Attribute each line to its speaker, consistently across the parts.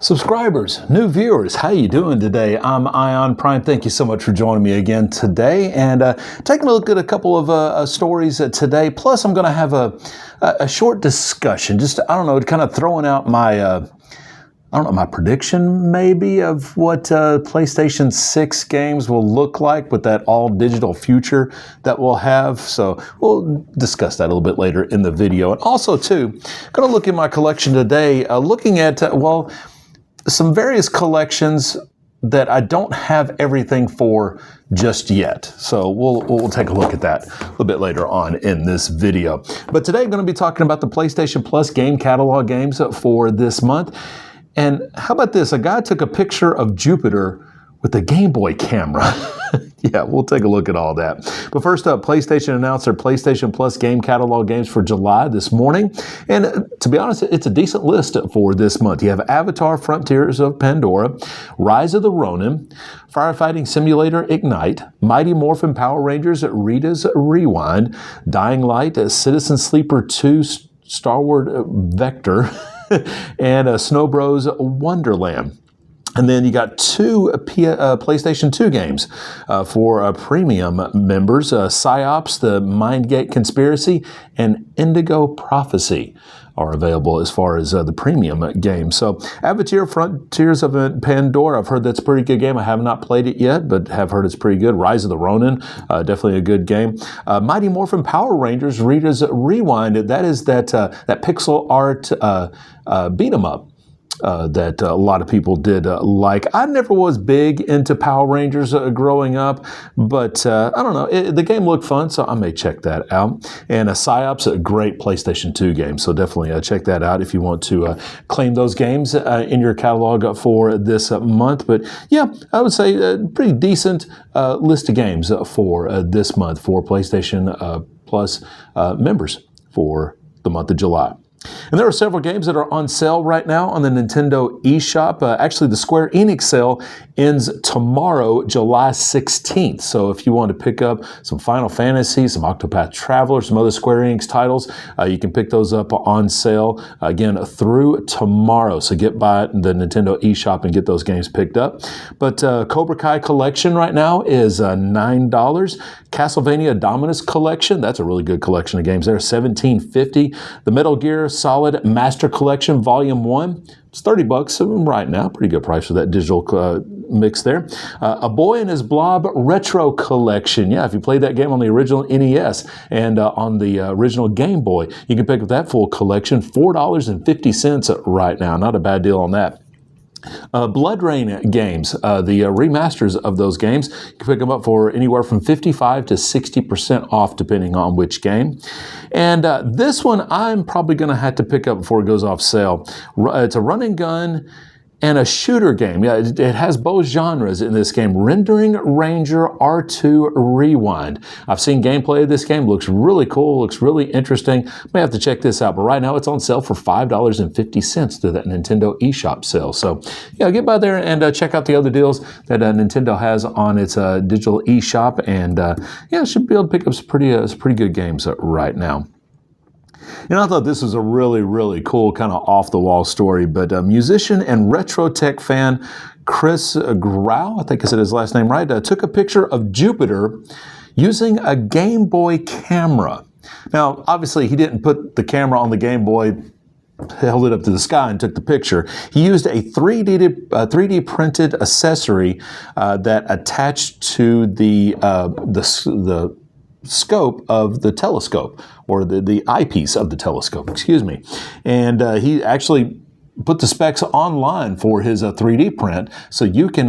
Speaker 1: Subscribers, new viewers, how you doing today? I'm Ion Prime. Thank you so much for joining me again today and taking a look at a couple of stories today. Plus, I'm going to have a short discussion, just, kind of throwing out my my prediction maybe of what PlayStation 6 games will look like with that all-digital future that we'll have. So we'll discuss that a little bit later in the video. And also, too, going to look at my collection today, looking at, some various collections that I don't have everything for just yet. So we'll take a look at that a little bit later on in this video. But today I'm going to be talking about the PlayStation Plus game catalog games for this month. And how about this? A guy took a picture of Jupiter with a Gameboy camera. Yeah, we'll take a look at all that. But first up, PlayStation announced their PlayStation Plus game catalog games for July this morning. And to be honest, it's a decent list for this month. You have Avatar: Frontiers of Pandora, Rise of the Ronin, Firefighting Simulator Ignite, Mighty Morphin Power Rangers Rita's Rewind, Dying Light, Citizen Sleeper 2, Star Wars Vector, and Snow Bros Wonderland. And then you got two PlayStation 2 games for premium members, PsyOps, the Mindgate Conspiracy, and Indigo Prophecy are available as far as the premium game. So Avatar: Frontiers of Pandora, I've heard that's a pretty good game. I have not played it yet, but have heard it's pretty good. Rise of the Ronin, definitely a good game. Mighty Morphin Power Rangers Rita's Rewind, that is that pixel art beat 'em up. That a lot of people did like. I never was big into Power Rangers growing up, but I don't know. The game looked fun, so I may check that out. And PsyOps, a great PlayStation 2 game, so definitely check that out if you want to claim those games in your catalog for this month. But yeah, I would say a pretty decent list of games for this month for PlayStation Plus members for the month of July. And there are several games that are on sale right now on the Nintendo eShop. Actually, the Square Enix sale ends tomorrow, July 16th. So if you want to pick up some Final Fantasy, some Octopath Traveler, some other Square Enix titles, you can pick those up on sale, again, through tomorrow. So get by the Nintendo eShop and get those games picked up. But Cobra Kai Collection right now is $9. Castlevania Dominus Collection, that's a really good collection of games there, $17.50. The Metal Gear Solid Master Collection Volume 1, it's $30 right now. Pretty good price for that digital mix there. A Boy and His Blob Retro Collection. Yeah, if you played that game on the original NES and on the original Game Boy, you can pick up that full collection, $4.50 right now. Not a bad deal on that. Blood Rain games, the remasters of those games, you can pick them up for anywhere from 55 to 60% off, depending on which game. And this one I'm probably going to have to pick up before it goes off sale. It's a run and gun and a shooter game. Yeah, it has both genres in this game. Rendering Ranger R2 Rewind. I've seen gameplay of this game. Looks really cool. Looks really interesting. May have to check this out. But right now it's on sale for $5.50 through that Nintendo eShop sale. So yeah, get by there and check out the other deals that Nintendo has on its digital eShop. And yeah, should be able to pick up some pretty good games right now. I thought this was a really, really cool kind of off-the-wall story, but musician and retro tech fan Chris Grau, I think I said his last name right, took a picture of Jupiter using a Game Boy camera. Now, obviously, he didn't put the camera on the Game Boy, held it up to the sky and took the picture. He used a 3D printed accessory that attached to the scope of the telescope, or the eyepiece of the telescope, excuse me. And he actually put the specs online for his 3D print, so you can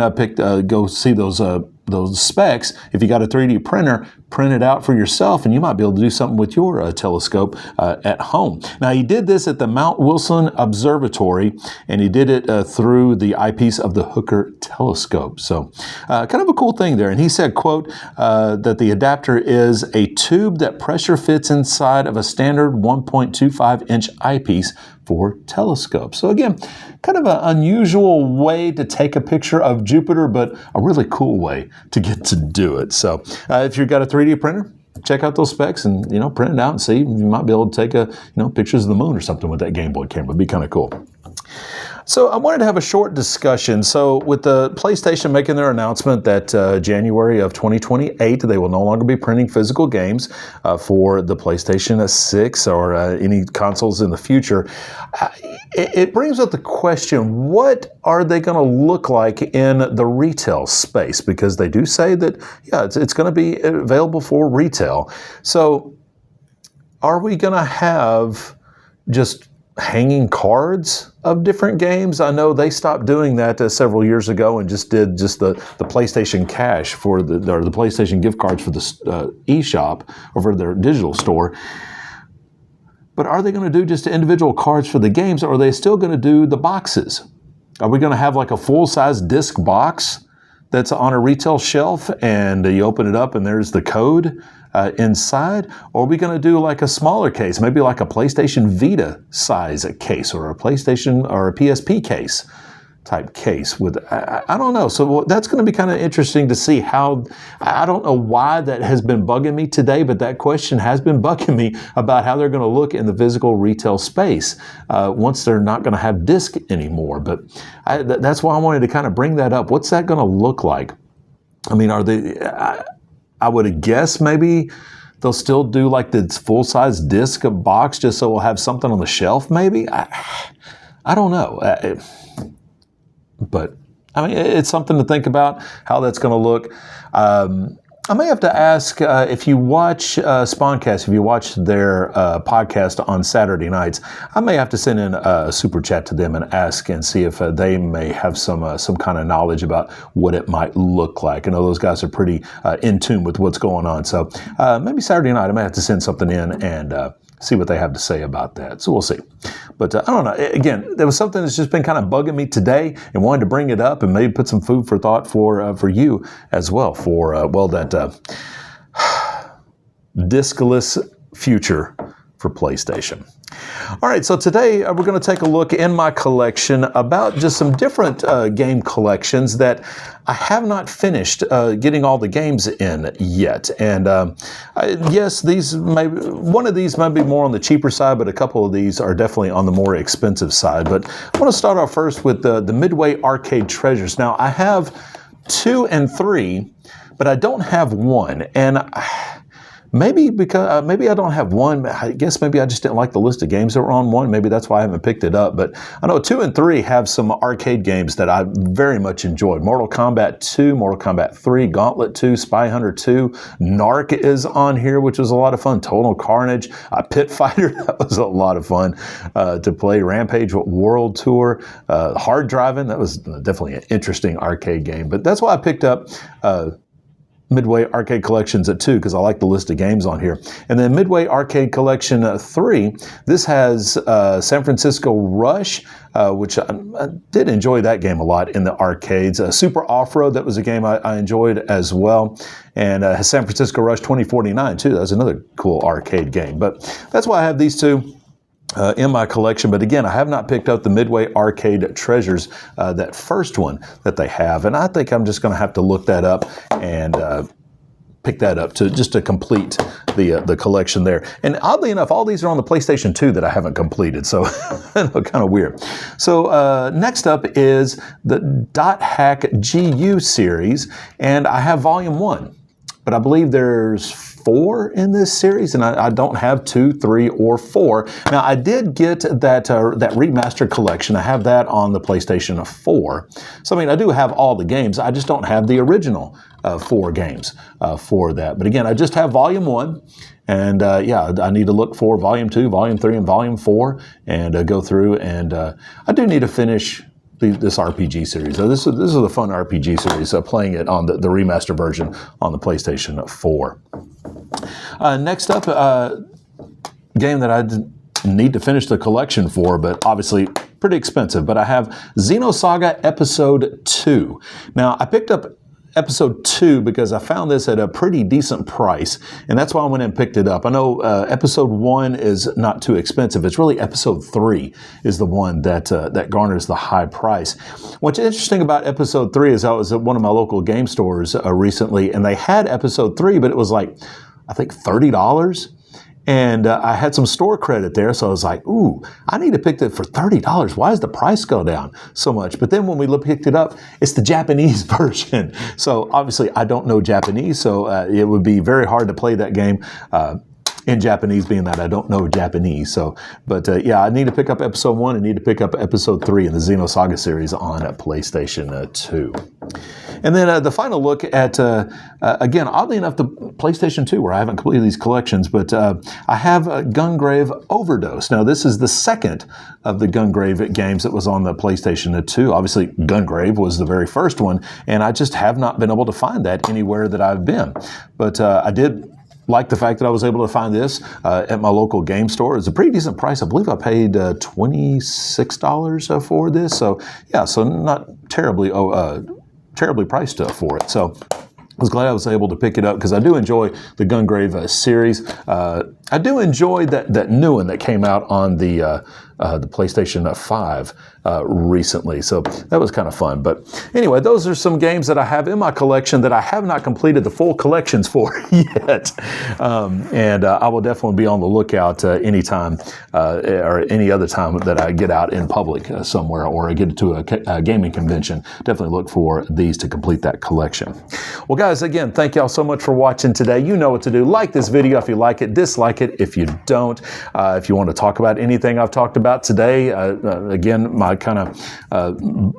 Speaker 1: go see those specs. If you got a 3D printer, print it out for yourself, and you might be able to do something with your telescope at home. Now, he did this at the Mount Wilson Observatory, and he did it through the eyepiece of the Hooker telescope. So kind of a cool thing there. And he said, quote, that the adapter is a tube that pressure fits inside of a standard 1.25-inch eyepiece for telescopes. So again, kind of an unusual way to take a picture of Jupiter, but a really cool way to get to do it. So if you've got a 3D printer, check out those specs and, print it out and see. You might be able to take pictures of the moon or something with that Game Boy camera. It'd be kind of cool. So I wanted to have a short discussion. So with the PlayStation making their announcement that January of 2028, they will no longer be printing physical games for the PlayStation 6 or any consoles in the future, it brings up the question, what are they going to look like in the retail space? Because they do say that, yeah, it's going to be available for retail. So are we going to have just hanging cards of different games? I know they stopped doing that several years ago and just did just the PlayStation Cash or the PlayStation gift cards for the eShop over their digital store. But are they going to do just individual cards for the games, or are they still going to do the boxes? Are we going to have like a full-size disc box that's on a retail shelf and you open it up and there's the code inside? Or are we going to do like a smaller case, maybe like a PlayStation Vita size case or a PlayStation or a PSP case type case with, I don't know. So that's going to be kind of interesting to see how, I don't know why that has been bugging me today, but that question has been bugging me about how they're going to look in the physical retail space once they're not going to have disc anymore. But that's why I wanted to kind of bring that up. What's that going to look like? I mean, are they, I would guess maybe they'll still do like this full-size disc box just so we'll have something on the shelf maybe? I don't know. But I mean, it's something to think about how that's going to look. I may have to ask if you watch Spawncast, if you watch their podcast on Saturday nights, I may have to send in a super chat to them and ask and see if they may have some kind of knowledge about what it might look like. I know those guys are pretty in tune with what's going on. So maybe Saturday night I may have to send something in and see what they have to say about that. So we'll see. But I don't know. Again, there was something that's just been kind of bugging me today and wanted to bring it up and maybe put some food for thought for you as well for, that discless future for PlayStation. All right, so today we're going to take a look in my collection about just some different game collections that I have not finished getting all the games in yet. And yes, one of these might be more on the cheaper side, but a couple of these are definitely on the more expensive side. But I want to start off first with the Midway Arcade Treasures. Now, I have 2 and 3, but I don't have 1. And maybe because maybe I don't have 1. I guess maybe I just didn't like the list of games that were on 1. Maybe that's why I haven't picked it up. But I know 2 and 3 have some arcade games that I very much enjoyed. Mortal Kombat 2, Mortal Kombat 3, Gauntlet 2, Spy Hunter 2. Narc is on here, which was a lot of fun. Total Carnage, Pit Fighter, that was a lot of fun to play. Rampage World Tour, Hard Driving, that was definitely an interesting arcade game. But that's why I picked up Midway Arcade Collections at 2, because I like the list of games on here. And then Midway Arcade Collection 3, this has San Francisco Rush, which I did enjoy that game a lot in the arcades. Super Off-Road, that was a game I enjoyed as well. And San Francisco Rush 2049 too, that's another cool arcade game. But that's why I have these 2 in my collection. But again, I have not picked up the Midway Arcade Treasures, that first one that they have. And I think I'm just going to have to look that up and pick that up to complete the collection there. And oddly enough, all these are on the PlayStation 2 that I haven't completed. So kind of weird. So next up is the Dot Hack GU series. And I have Volume 1. But I believe there's 4 in this series, and I don't have 2, 3, or 4. Now, I did get that remastered collection. I have that on the PlayStation 4. So, I mean, I do have all the games. I just don't have the original 4 games for that. But again, I just have Volume 1. And yeah, I need to look for Volume 2, Volume 3, and Volume 4 and go through. And I do need to finish this RPG series. So this is a fun RPG series, playing it on the remaster version on the PlayStation 4. Next up, game that I need to finish the collection for, but obviously pretty expensive. But I have Xenosaga Episode 2. Now, I picked up Episode 2 because I found this at a pretty decent price, and that's why I went and picked it up. I know Episode 1 is not too expensive. It's really Episode 3 is the one that garners the high price. What's interesting about Episode 3 is I was at one of my local game stores recently, and they had Episode 3, but it was like, I think $30. And I had some store credit there, so I was like, ooh, I need to pick that for $30. Why does the price go down so much? But then when we picked it up, it's the Japanese version. So obviously I don't know Japanese, so it would be very hard to play that game in Japanese, being that I don't know Japanese. So, but yeah, I need to pick up episode 1 and need to pick up episode 3 in the Xenosaga series on PlayStation 2. And then the final look at, again, oddly enough, the PlayStation 2, where I haven't completed these collections, but I have Gungrave Overdose. Now, this is the second of the Gungrave games that was on the PlayStation 2. Obviously, Gungrave was the very first one, and I just have not been able to find that anywhere that I've been. But I did like the fact that I was able to find this at my local game store. It's a pretty decent price. I believe I paid $26 for this. So yeah, so not terribly priced for it. So I was glad I was able to pick it up because I do enjoy the Gungrave series. I do enjoy that new one that came out on the PlayStation 5 recently. So that was kind of fun. But anyway, those are some games that I have in my collection that I have not completed the full collections for yet. And I will definitely be on the lookout anytime or any other time that I get out in public somewhere or I get to a gaming convention. Definitely look for these to complete that collection. Well, guys, again, thank y'all so much for watching today. You know what to do. Like this video if you like it. Dislike it if you don't. If you want to talk about anything I've talked about today, again, my kind of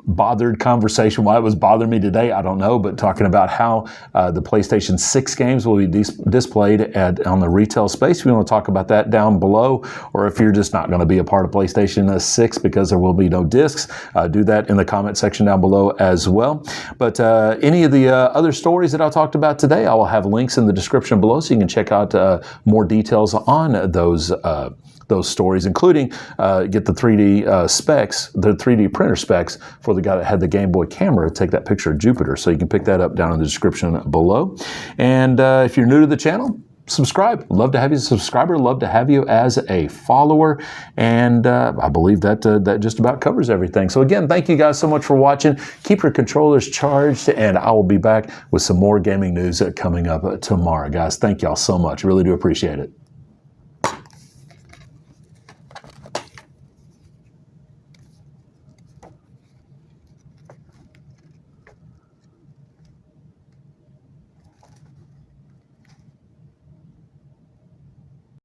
Speaker 1: bothered conversation, why it was bothering me today, I don't know, but talking about how the PlayStation 6 games will be displayed on the retail space. If you want to talk about that down below, or if you're just not going to be a part of PlayStation 6 because there will be no discs, do that in the comment section down below as well. But any of the other stories that I talked about today, I will have links in the description below so you can check out more details on those stories, including get the 3D specs, the 3D printer specs for the guy that had the Gameboy camera to take that picture of Jupiter. So you can pick that up down in the description below. And if you're new to the channel, subscribe. Love to have you as a subscriber. Love to have you as a follower. And I believe that just about covers everything. So again, thank you guys so much for watching. Keep your controllers charged, and I will be back with some more gaming news coming up tomorrow. Guys, thank y'all so much. Really do appreciate it.